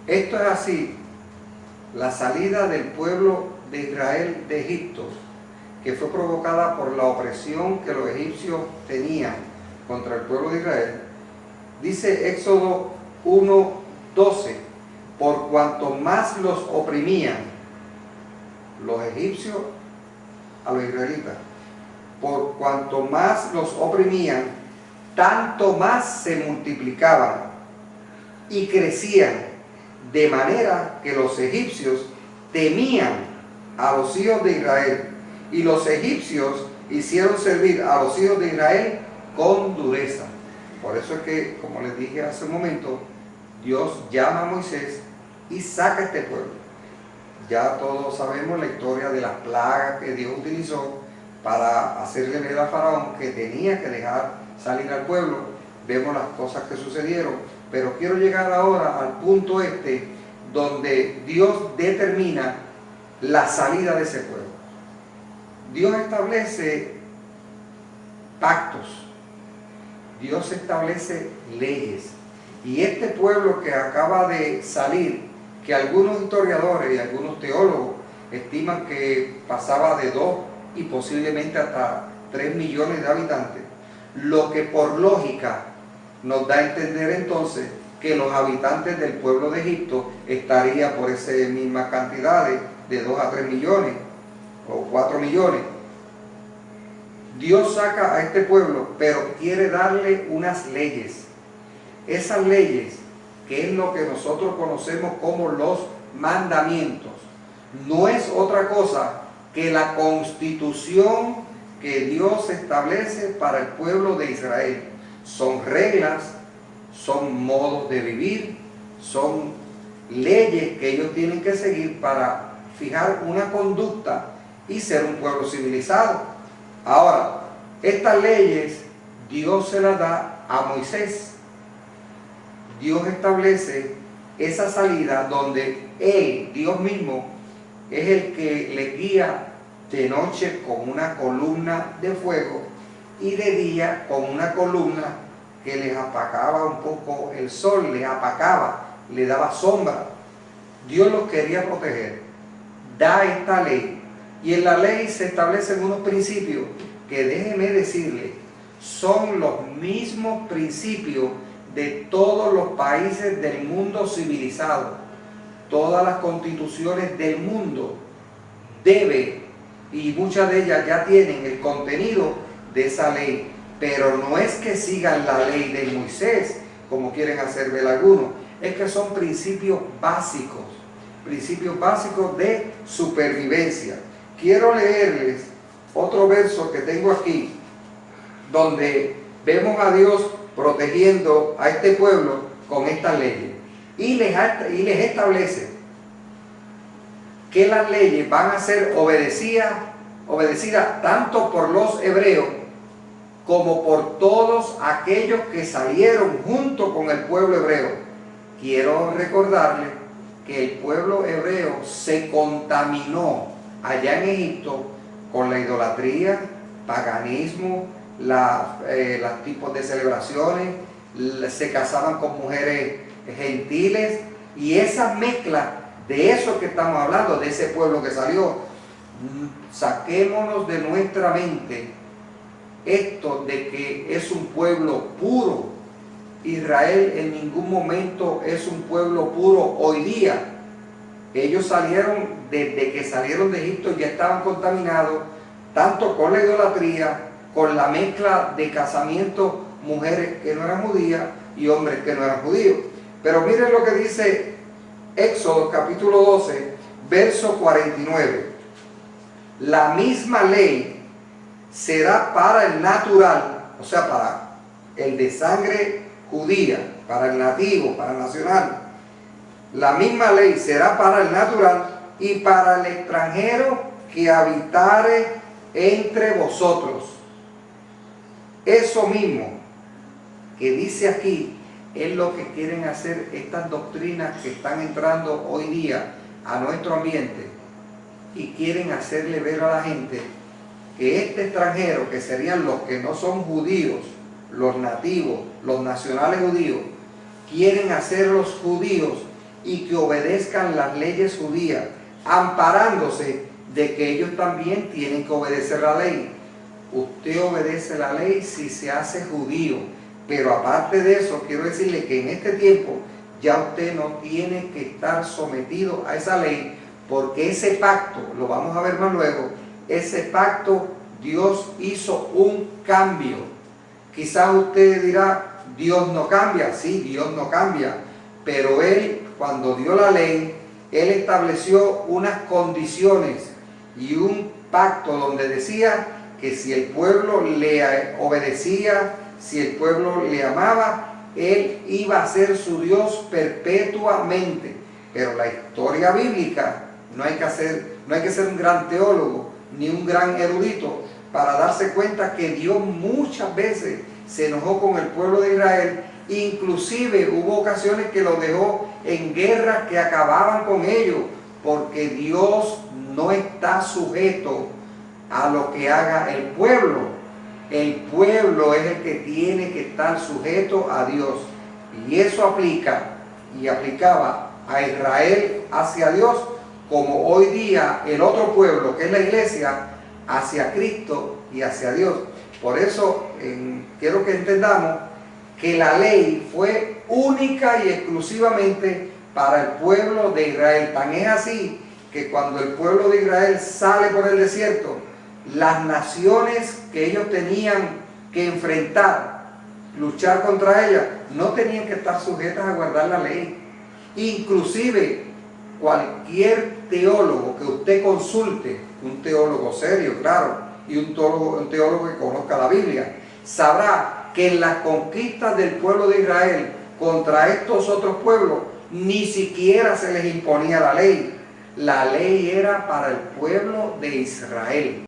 Esto es así, la salida del pueblo de Israel de Egipto, que fue provocada por la opresión que los egipcios tenían contra el pueblo de Israel. Dice Éxodo 1:12, por cuanto más los oprimían los egipcios a los israelitas, por cuanto más los oprimían, tanto más se multiplicaban y crecían, de manera que los egipcios temían a los hijos de Israel, y los egipcios hicieron servir a los hijos de Israel con dureza. Por eso es que, como les dije hace un momento, Dios llama a Moisés y saca a este pueblo. Ya todos sabemos la historia de las plagas que Dios utilizó para hacerle ver a Faraón que tenía que dejar salir al pueblo. Vemos las cosas que sucedieron, pero quiero llegar ahora al punto donde Dios determina la salida de ese pueblo. Dios establece pactos, Dios establece leyes, y este pueblo que acaba de salir, que algunos historiadores y algunos teólogos estiman que pasaba de 2 y posiblemente hasta 3 millones de habitantes, lo que por lógica nos da a entender entonces que los habitantes del pueblo de Egipto estarían por esa misma cantidad de 2 a 3 millones o 4 millones. Dios saca a este pueblo, pero quiere darle unas leyes. Esas leyes, que es lo que nosotros conocemos como los mandamientos, no es otra cosa que la constitución que Dios establece para el pueblo de Israel. Son reglas, son modos de vivir, son leyes que ellos tienen que seguir para fijar una conducta y ser un pueblo civilizado. Ahora, estas leyes Dios se las da a Moisés. Dios establece esa salida donde Él, Dios mismo, es el que le guía de noche con una columna de fuego y de día con una columna que les apagaba un poco el sol, les apagaba, le daba sombra. Dios los quería proteger. Da esta ley, y en la ley se establecen unos principios que, déjeme decirle, son los mismos principios de todos los países del mundo civilizado. Todas las constituciones del mundo y muchas de ellas ya tienen el contenido de esa ley, pero no es que sigan la ley de Moisés, como quieren hacer ver algunos, es que son principios básicos de supervivencia. Quiero leerles otro verso que tengo aquí, donde vemos a Dios protegiendo a este pueblo con estas leyes, y les establece que las leyes van a ser obedecidas tanto por los hebreos como por todos aquellos que salieron junto con el pueblo hebreo. Quiero recordarles que el pueblo hebreo se contaminó allá en Egipto con la idolatría, paganismo, los tipos de celebraciones, se casaban con mujeres gentiles, y esa mezcla de eso que estamos hablando, de ese pueblo que salió. Saquémonos de nuestra mente esto de que es un pueblo puro. Israel en ningún momento es un pueblo puro hoy día. Ellos salieron, desde que salieron de Egipto ya estaban contaminados, tanto con la idolatría, con la mezcla de casamientos, mujeres que no eran judías y hombres que no eran judíos. Pero miren lo que dice Éxodo capítulo 12, verso 49. La misma ley será para el natural, o sea, para el de sangre judía, para el nativo, para el nacional. La misma ley será para el natural y para el extranjero que habitare entre vosotros. Eso mismo que dice aquí es lo que quieren hacer estas doctrinas que están entrando hoy día a nuestro ambiente, y quieren hacerle ver a la gente que este extranjero, que serían los que no son judíos, los nativos, los nacionales judíos, quieren hacer los judíos y que obedezcan las leyes judías, amparándose de que ellos también tienen que obedecer la ley. Usted obedece la ley si se hace judío, pero aparte de eso, quiero decirle que en este tiempo ya usted no tiene que estar sometido a esa ley, porque ese pacto, lo vamos a ver más luego, ese pacto Dios hizo un cambio. Quizás usted dirá, Dios no cambia. Sí, Dios no cambia, pero Él, cuando dio la ley, Él estableció unas condiciones y un pacto donde decía que si el pueblo le obedecía, si el pueblo le amaba, Él iba a ser su Dios perpetuamente. Pero la historia bíblica, no hay que ser un gran teólogo ni un gran erudito para darse cuenta que Dios muchas veces se enojó con el pueblo de Israel. Inclusive hubo ocasiones que los dejó en guerras que acababan con ellos, porque Dios no está sujeto a lo que haga el pueblo. El pueblo es el que tiene que estar sujeto a Dios, y eso aplica y aplicaba a Israel hacia Dios, como hoy día el otro pueblo, que es la iglesia, hacia Cristo y hacia Dios. Por eso quiero que entendamos que la ley fue única y exclusivamente para el pueblo de Israel. Tan es así que cuando el pueblo de Israel sale por el desierto, las naciones que ellos tenían que enfrentar, luchar contra ellas, no tenían que estar sujetas a guardar la ley. Inclusive cualquier teólogo que usted consulte, un teólogo serio, claro, y un teólogo que conozca la Biblia, sabrá que en las conquistas del pueblo de Israel contra estos otros pueblos ni siquiera se les imponía la ley. La ley era para el pueblo de Israel.